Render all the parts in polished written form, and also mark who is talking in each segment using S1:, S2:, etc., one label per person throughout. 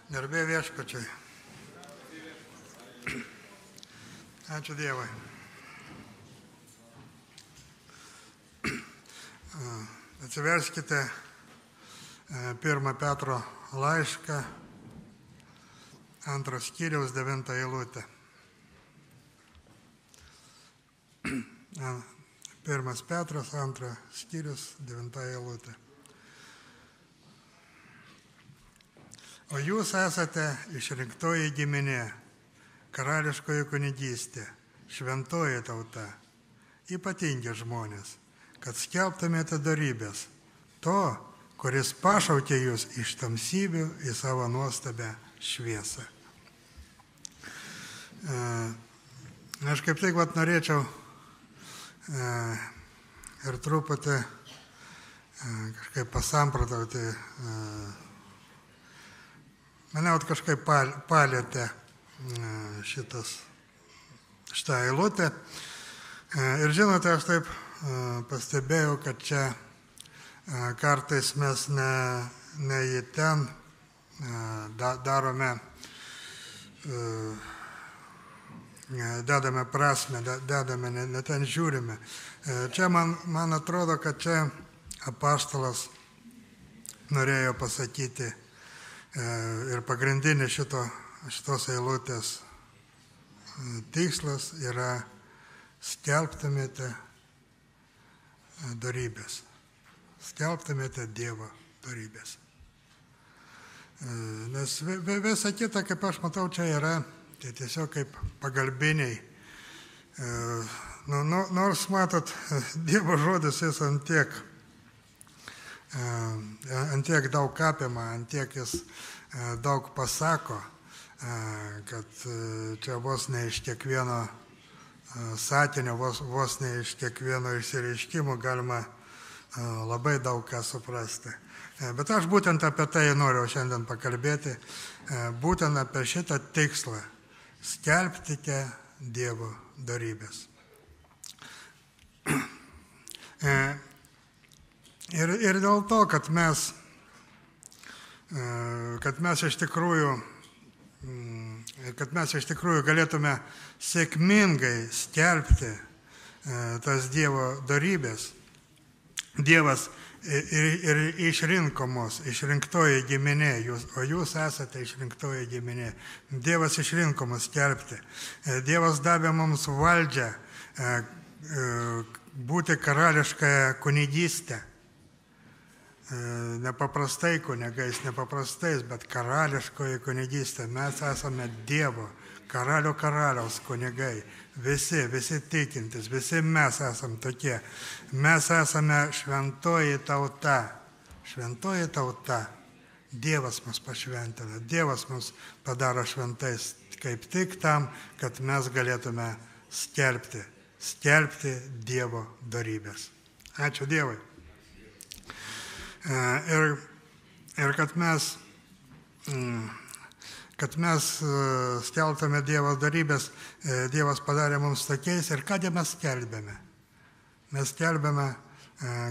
S1: Garbė Viešpačiui. Ačiū Dievui. Atsiverskite 1 Petro laišką, 2 skyriaus 9 eilutę. 1 Petras, 2 skyrius, 9 eilutė. O jūs esate išrinktoji giminė, karališkoji kunigystė, šventoji tauta, ypatingi žmonės, kad skelbtumėte dorybės to, kuris pašaukė jūs iš tamsybių į savo nuostabią šviesą. Aš kaip tik norėčiau ir truputį kažkaip pasamprotauti. Mane kažkaip palėtė šitą eilutę. Ir žinote, aš taip pastebėjau, kad čia kartais mes ne į ten dedame prasme, ne ten žiūrime. Čia man atrodo, kad čia apaštalas norėjo pasakyti ir pagrindinis šitos eilutės tikslas yra skelbtumėte dorybės. Skelbtumėte Dievo dorybės. Nes visa kita, kaip aš matau, čia yra tai tiesiog kaip pagalbiniai. Nors matot, Dievo žodis jis ant tiek daug apima, ant tiek jis daug pasako, kad čia vos ne iš kiekvieno sakinio, vos ne iš kiekvieno išsireiškimo galima labai daug ką suprasti. Bet aš būtent apie tai noriu šiandien pakalbėti, būtent apie šitą tikslą – skelbkite Dievo dorybės. Ir dėl to, kad mes iš tikrųjų galėtume sėkmingai skelbti tas Dievo dorybės, Dievas ir išrinko mus, išrinktoji giminė, o jūs esate išrinktoji giminė. Dievas išrinko mus skelbti. Dievas davė mums valdžią būti karališkąją kunigystę. Nepaprastai kunigais, nepaprastais, bet karališkoji kunigystė. Mes esame Dievo, karaliaus kunigai. Visi tikintis, visi mes esame tokie. Mes esame šventoji tauta. Šventoji tauta. Dievas mus pašventina. Dievas mus padaro šventais kaip tik tam, kad mes galėtume skelbti Dievo dorybės. Ačiū Dievui. Ir kad mes skelbtume Dievo dorybės, Dievas padarė mums tokiais. Ir ką mes skelbėme? Mes skelbėme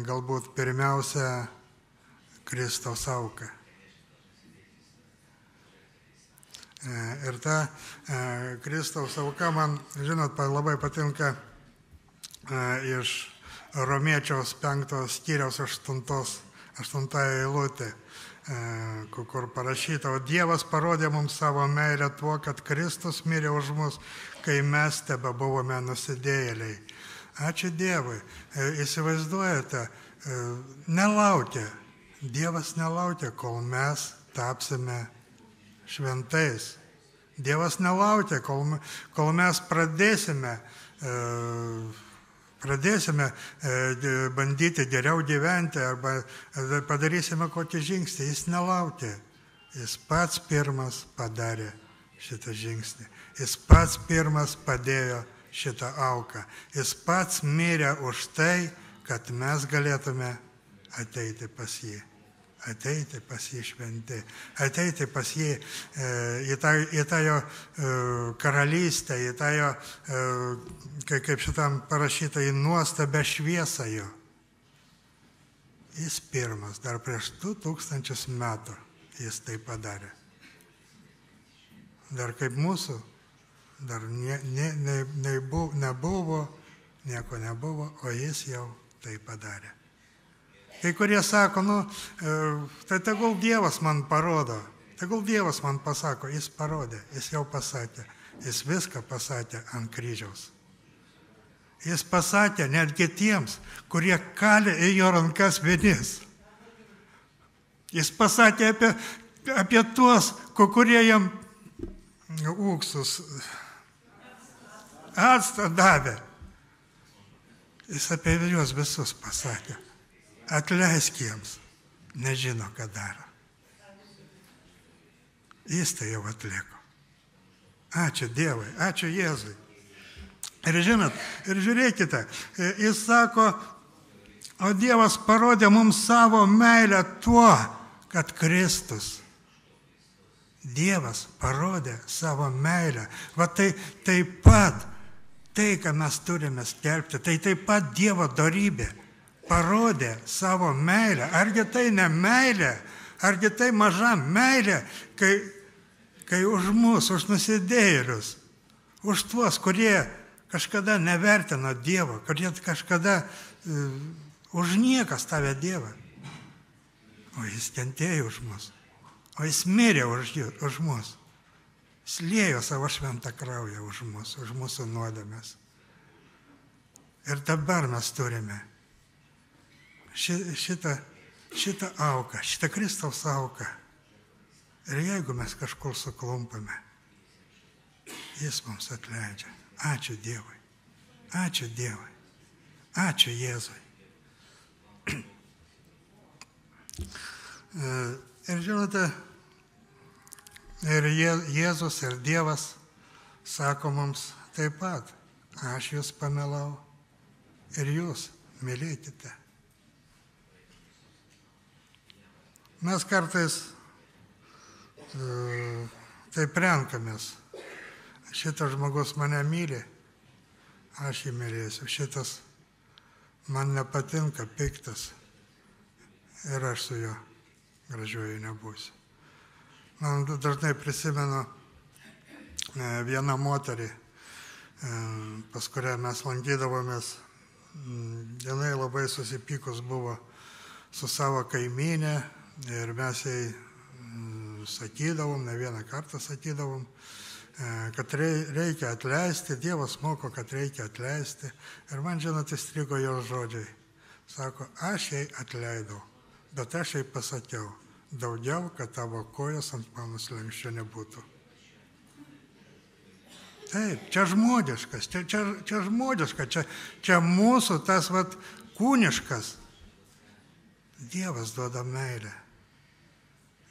S1: galbūt pirmiausia Kristaus auką. Ir ta Kristaus auka man, žinot, labai patinka iš Romiečiaus 5 skyriaus 8 eilutė, kur parašyta, o Dievas parodė mums savo meilę tuo, kad Kristus mirė už mus, kai mes tebe buvome nusidėjėliai. Ačiū Dievui. Įsivaizduojate, Dievas nelaukia, kol mes tapsime šventais. Dievas nelaukia, kol mes pradėsime bandyti geriau gyventi arba padarysime kokį žingsnį. Jis nelaukia. Jis pats pirmas padarė šitą žingsnį. Jis pats pirmas padėjo šitą auką. Jis pats mirė už tai, kad mes galėtume ateiti pas jį. Ateiti pas jį šventi. Ateiti pas jį į tą jo karalystę, į tą jo, kaip šitam parašyta, į nuostabę šviesą jo. Jis pirmas, dar prieš 2000 metų jis tai padarė. dar kaip mūsų, dar nebuvo, nieko nebuvo, o jis jau tai padarė. Kai kurie sako, tai tegul Dievas man parodo, tegul Dievas man pasako, jis parodė, jis jau pasakė, jis viską pasakė ant kryžiaus. Jis pasakė netgi tiems, kurie kalė į jo rankas vinis. Jis pasakė apie tuos, kurie jam ūksus actą davė. Jis apie juos visus pasakė. Atleisk jiems, nežino, ką daro. Jis tai jau atliko. Ačiū Dievui, ačiū Jėzui. Ir žinot, ir žiūrėkite, jis sako, o Dievas parodė mums savo meilę tuo, kad Kristus. Dievas parodė savo meilę. Va tai taip pat, tai, ką mes turime skelbti, tai taip pat Dievo dorybė. Parodė savo meilę. Argi tai ne meilė, argi tai maža meilė, kai už mus, už nusidėjėlius, už tuos, kurie kažkada nevertino Dievo, kurie kažkada už nieką stavė Dievą. O jis kentėjo už mus. O jis mirė už mus. Jis liejo savo šventą kraują už mus, už mūsų nuodėmes. Ir dabar mes turime šitą auką, šitą Kristaus auką. Ir jeigu mes kažkur suklumpame, jis mums atleidžia. Ačiū Dievui. Ačiū Dievui. Ačiū Jėzui. Ir žinote, ir Jėzus, ir Dievas sako mums taip pat, aš jūs pamilau ir jūs mylėkite. Mes kartais taip renkamės. Šitas žmogus mane myli, aš jį mylėsiu. Šitas man nepatinka, piktas ir aš su juo gražiuoju nebūsiu. Man dažnai prisimenu vieną moterį, pas kurią mes lankydavomės. Jinai labai susipykus buvo su savo kaimynė ir mes jai sakydavom, ne vieną kartą sakydavom, kad reikia atleisti, Dievas moko, kad reikia atleisti. Ir man, žinot, įstrigo jos žodžiai. Sako, aš jai atleidau, bet aš jai pasakiau, daugiau, kad tavo kojos ant mano slenksčio nebūtų. Taip, čia žmogiškas, čia žmogiška, čia mūsų tas kūniškas. Dievas duoda meilę.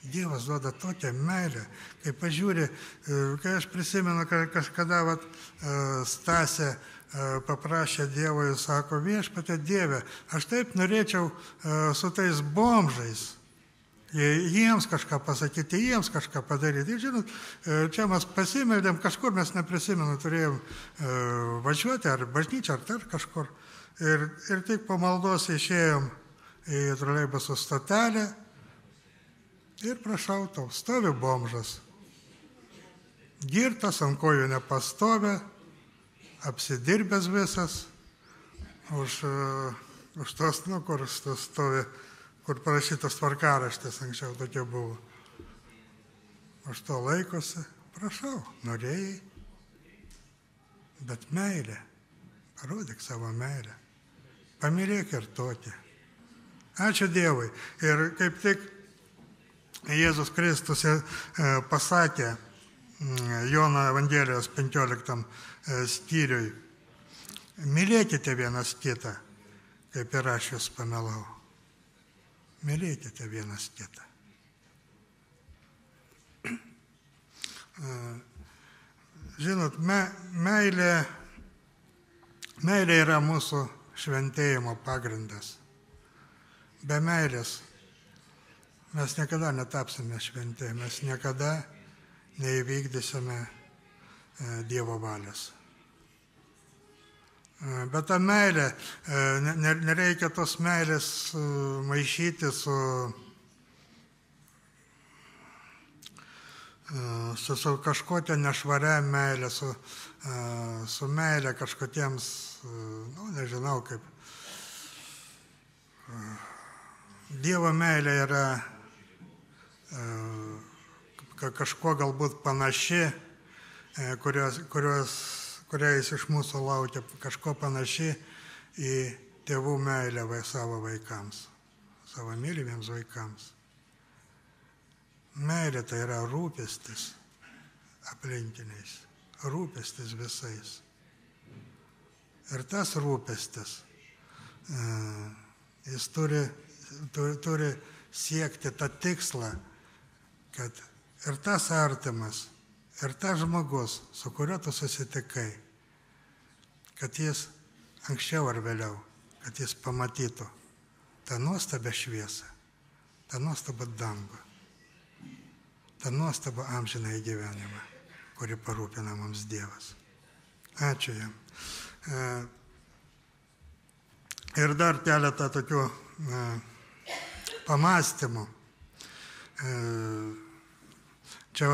S1: Dievas duoda tokią meilę, kai pažiūri, kai aš prisimenu, kad kažkada Stasė paprašė Dievo ir sako, viešpatie Dieve, aš taip norėčiau su tais bomžais, jiems kažką pasakyti, jiems kažką padaryti. Ir žinot, čia mes pasimeldėm, kažkur mes neprisimenu, turėjom važiuoti ar bažnyčią, ar kažkur. Ir tik po maldos išėjom į troleibusų stotelę. Ir prašau tau, stovi bomžas. Girtas, ant kojų nepastovė, apsidirbęs visas, už tos, kur stovi, kur parašytas tvarkaraštis, anksčiau tokia buvo. Už to laikosi, prašau, norėjai, bet meilė, parodyk savo meilę, pamylėk ir tokį. Ačiū Dievui. Ir kaip tik Jėzus Kristus pasakė Jono Evangelijos 15 skyriui, mylėkite vienas kitą, kaip ir aš jūs pamilau. Mylėkite vienas kitą. Žinot, meilė yra mūsų šventėjimo pagrindas. Be meilės mes niekada netapsime šventi, mes niekada neįvykdysime Dievo valios. Bet ta meilė, nereikia tos meilės maišyti su su kažkokia nešvaria meilė, su meilė kažkokiems, nežinau kaip. Dievo meilė yra kažkuo galbūt panaši, kurią jis iš mūsų laukia, kažko panaši į tėvų meilę savo vaikams, savo mylimiems vaikams. Meilė tai yra rūpestis aplinkiniais, rūpestis visais. Ir tas rūpestis, jis turi siekti tą tikslą, kad ir tas artimas, ir tas žmogus, su kuriuo tu susitikai, kad jis anksčiau ar vėliau, kad jis pamatytų tą nuostabią šviesą, tą nuostabą dangų, tą nuostabą amžinąjį gyvenimą, kurį parūpina mums Dievas. Ačiū jam. Ir dar keletą tokių pamąstymų. Čia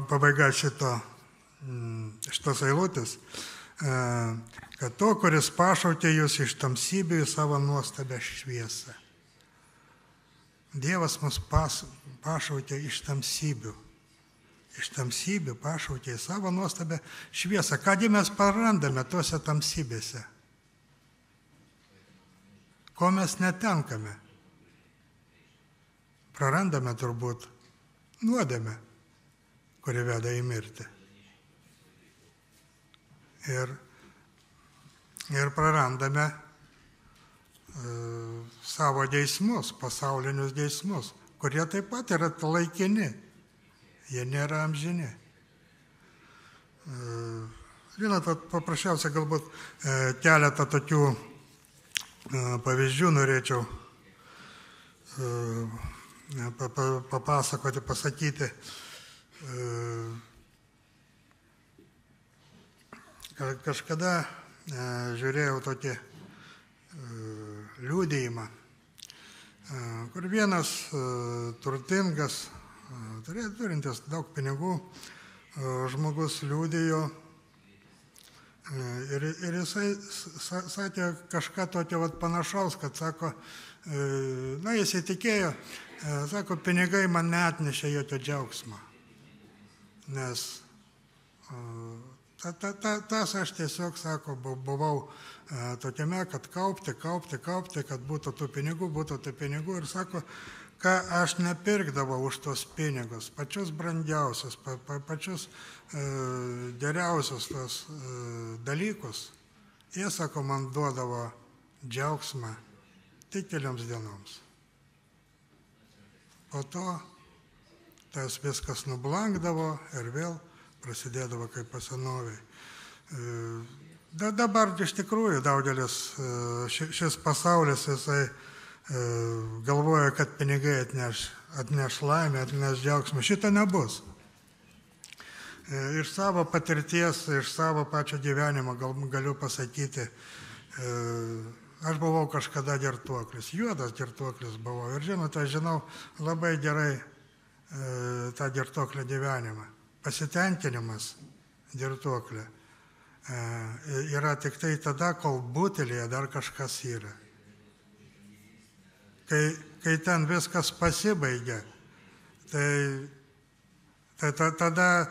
S1: pabaiga šitos eilutės, kad to, kuris pašaukė jūs iš tamsybių į savo nuostabią šviesą. Dievas mus pašaukė iš tamsybių. Iš tamsybių pašaukė į savo nuostabią šviesą. Kągi mes prarandame tuose tamsybėse? Ko mes netenkame? Prarandame turbūt nuodėmę, kuri veda į mirtį. Ir prarandame savo geismus, pasaulinius geismus, kurie taip pat yra laikini, jie nėra amžini. Žinot, paprasčiausia galbūt keletą tokių pavyzdžių norėčiau papasakoti, pasakyti. Kažkada žiūrėjau tokį liudijimą, kur vienas turtingas, turintis daug pinigų, žmogus liudijo ir jisai sakė kažką tokio panašaus, kad sako, jis įtikėjo, sako, pinigai man neatnešė jokio džiaugsmo, nes tas aš tiesiog, sako, buvau tokiame, kad kaupti, kad būtų tų pinigų ir sako, ką aš nepirkdavau už tos pinigus, pačius brangiausius, pačius geriausius tos dalykus, jie, sako, man duodavo džiaugsmą tik kelioms dienoms. Po to tas viskas nublankdavo ir vėl prasidėdavo kaip pasenoviai. Dabar iš tikrųjų daugelis šis pasaulis, jisai galvoja, kad pinigai atneš laimę, atneš džiaugsmą. Šito nebus. Iš savo patirties, iš savo pačio gyvenimo galiu pasakyti, aš buvau kažkada girtuoklis, juodas girtuoklis buvau. Ir žinote, aš žinau labai gerai tą girtuoklio gyvenimą. Pasitenkinimas girtuoklė yra tik tai tada, kol butelėje dar kažkas yra. Kai ten viskas pasibaigia, tai tada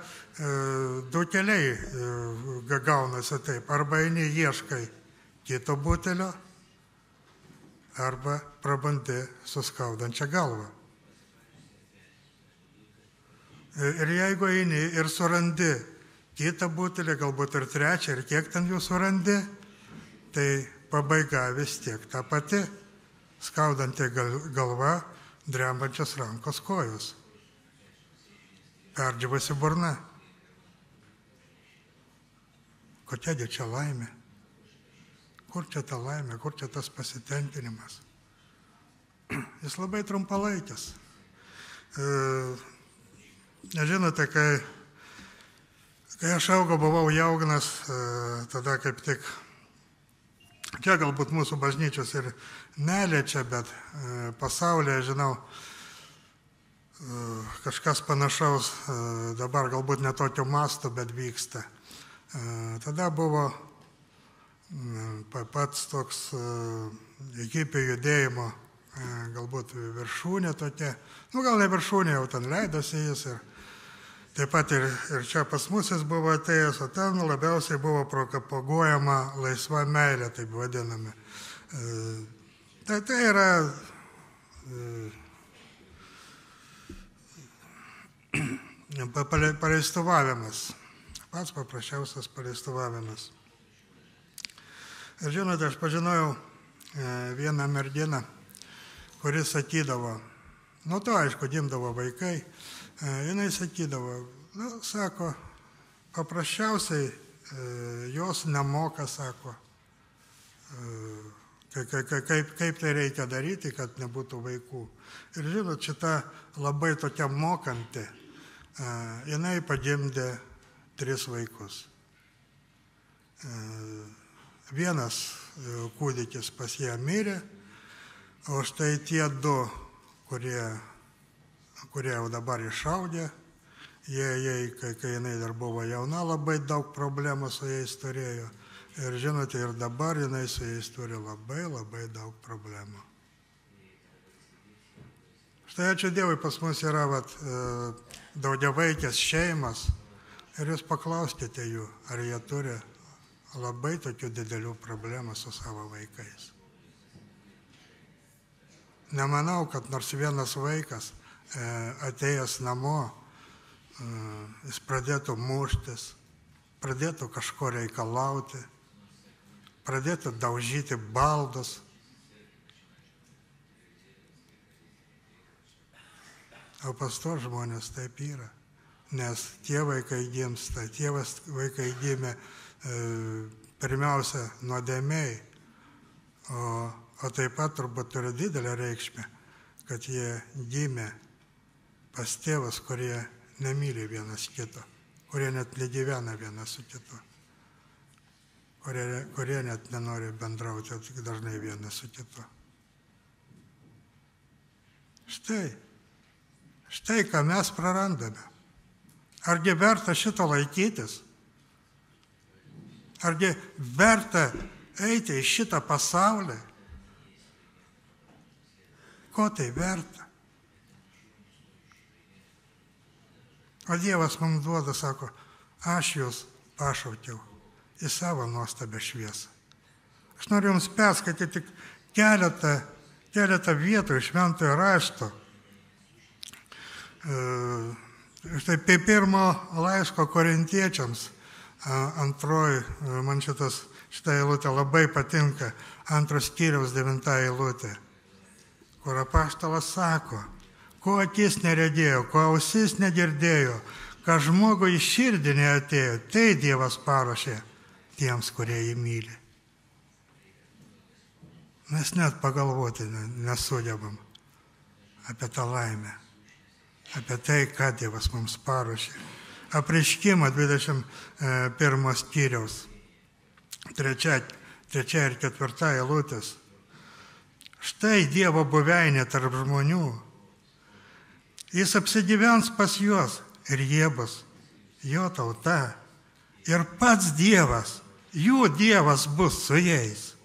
S1: du keliai gaunasi taip. Arba eini ieškai kito butelio, arba prabandi su skaudančia galva. Ir jeigu eini ir surandi kitą butelį, galbūt ir trečią, ir kiek ten jų surandi, tai pabaiga vis tiek ta pati. Skaudanti galva, drembančios rankos kojos, perdžiūvusi burna. Kokiagi čia laimė? Kur čia ta laimė, kur čia tas pasitenkinimas? Jis labai trumpalaikis. Žinote, kai aš augau, buvau jaunas, tada kaip tik, čia galbūt mūsų bažnyčios ir neliečia, bet pasaulyje, žinau, kažkas panašaus dabar galbūt ne tokio masto, bet vyksta. Tada buvo pats toks hipių judėjimo galbūt viršūnė tokia, gal ne viršūnė, jau ten leidosi jis ir taip pat ir čia pas mus jis buvo atėjęs, o ten labiausiai buvo propaguojama laisva meilė, taip vadiname. Tai yra paleistuvavimas, pats paprasčiausias paleistuvavimas. Ir žinote, aš pažinojau vieną merginą, kuris sakydavo, to aišku, gimdavo vaikai, jinai sakydavo, sako, paprasčiausiai jos nemoka, sako, kaip tai reikia daryti, kad nebūtų vaikų. Ir žinot, šita labai tokia mokanti, jinai pagimdė 3 vaikus. Vienas kūdikis pas ją mirė, o štai tie 2, kurie jau dabar išaugė, kai jinai dar buvo jauna, labai daug problemų su jais turėjo. Ir žinote, ir dabar jinai su jais turi labai, labai daug problemų. Štai ačiū Dievui, pas mus yra daugiavaikės šeimas ir jūs paklauskite jų, ar jie turi labai tokių didelių problemų su savo vaikais. Nemanau, kad nors vienas vaikas atėjęs namo, jis pradėtų muštis, pradėtų kažko reikalauti, pradėtų daužyti baldus. O pas to žmonės taip yra, nes tie vaikai gimsta, tie vaikai gimė pirmiausia nuodėmėj, o taip pat turbūt turi didelę reikšmę, kad jie gimė pas tėvus, kurie nemyli vienas kito, kurie net negyvena vienas su kitu, kurie net nenori bendrauti, tik dažnai vienas su kitu. Štai ką mes prarandame. Argi verta šito laikytis? Argi verta eiti į šitą pasaulį? Ko tai verta? O Dievas mums duoda, sako, aš jūs pašaukiau į savo nuostabią šviesą. Aš noriu jums perskaityti tik keletą vietų iš Šventojo rašto. Štai pirmo laiško Korintiečiams, antroji, man šita eilutė labai patinka, 2 skyriaus 9 eilutė, kur apaštalas sako, ko akis neregėjo, ko ausis negirdėjo, ką žmogui į širdį neatėjo, tai Dievas paruošė tiems, kurie jį myli. Mes net pagalvoti nesugebam apie tą laimę, apie tai, ką Dievas mums paruošė. Apreiškimo 21 skyriaus 3 ir 4 eilutės. Štai Dievo buveinė tarp žmonių. Jis apsigyvens pas juos ir jie bus jo tauta. Ir pats Dievas, jų Dievas bus su jais.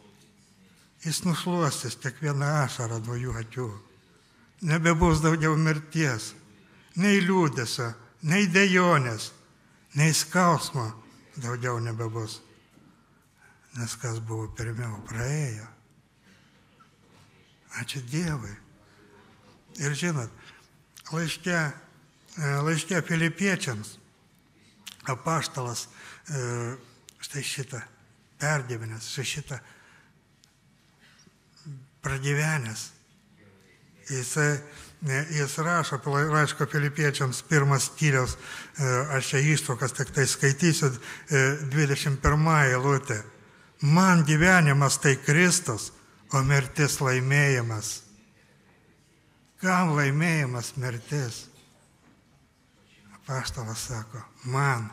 S1: Jis nušluostys kiekvieną ašarą nuo jų akių. Nebebus daugiau mirties, nei liūdesio, nei dejonės, nei skausmo daugiau nebebus. Nes kas buvo pirmiau, praėjo. Ačiū Dievui. Ir žinot, laiške Filipiečiams apaštalas štai šitą pergyvenęs, šitą pragyvenęs. Jis rašo laiško Filipiečiams 1 skyriaus, aš čia ištraukas tik tai skaitysiu, 21 eilutė. Man gyvenimas tai Kristus, o mirtis laimėjimas. Kam laimėjimas mirtis? Apaštalas sako, man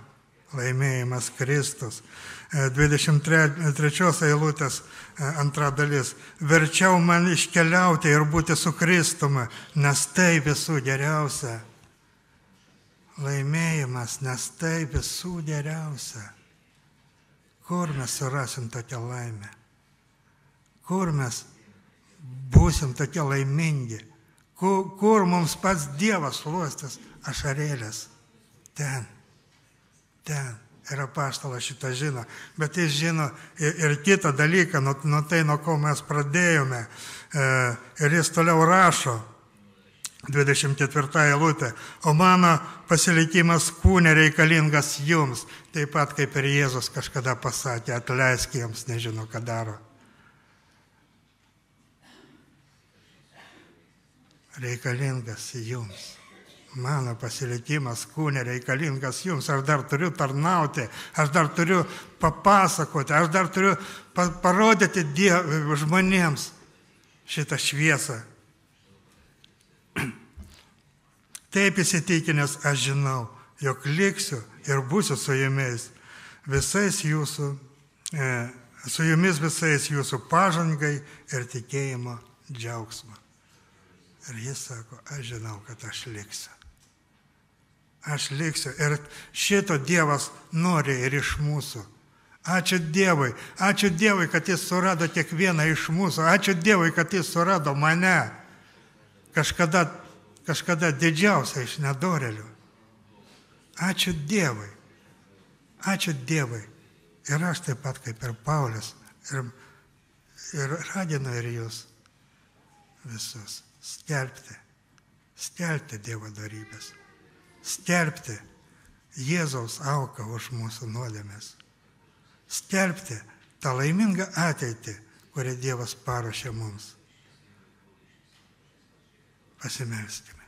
S1: laimėjimas Kristus. 23 eilutės antra dalis. Verčiau man iškeliauti ir būti su Kristumi, nes tai visų geriausia. Laimėjimas, nes tai visų geriausia. Kur mes surasim tokią laimę? Kur mes būsim tokie laimingi? Kur mums pats Dievas šluostys ašarėlės? Ten. Ir apaštalas šitą žino. Bet jis žino ir kitą dalyką, nuo tai, nuo ko mes pradėjome. Ir jis toliau rašo, 24 eilutė, o mano pasilikimas kūne reikalingas jums, taip pat kaip ir Jėzus kažkada pasakė, atleisk jiems, nežino, ką daro. Reikalingas jums. Mano pasilikimas kūne reikalingas jums. Aš dar turiu tarnauti, aš dar turiu papasakoti, aš dar turiu parodyti žmonėms šitą šviesą. Taip įsitikinęs aš žinau, jog liksiu ir būsiu su jumis visais jūsų pažangai ir tikėjimo džiaugsmo. Ir jis sako, aš žinau, kad aš liksiu. Aš liksiu. Ir šito Dievas nori ir iš mūsų. Ačiū Dievui, kad jis surado kiekvieną iš mūsų. Ačiū Dievui, kad jis surado mane. Kažkada didžiausia iš nedorėlių. Ačiū Dievui. Ačiū Dievui. Ir aš taip pat kaip ir Paulius. Ir raginu ir jūs visus. Skelbti Dievo darybės. Skelbti Jėzaus auką už mūsų nuodėmes. Skelbti tą laimingą ateitį, kurią Dievas paruošė mums. Pasimelskime.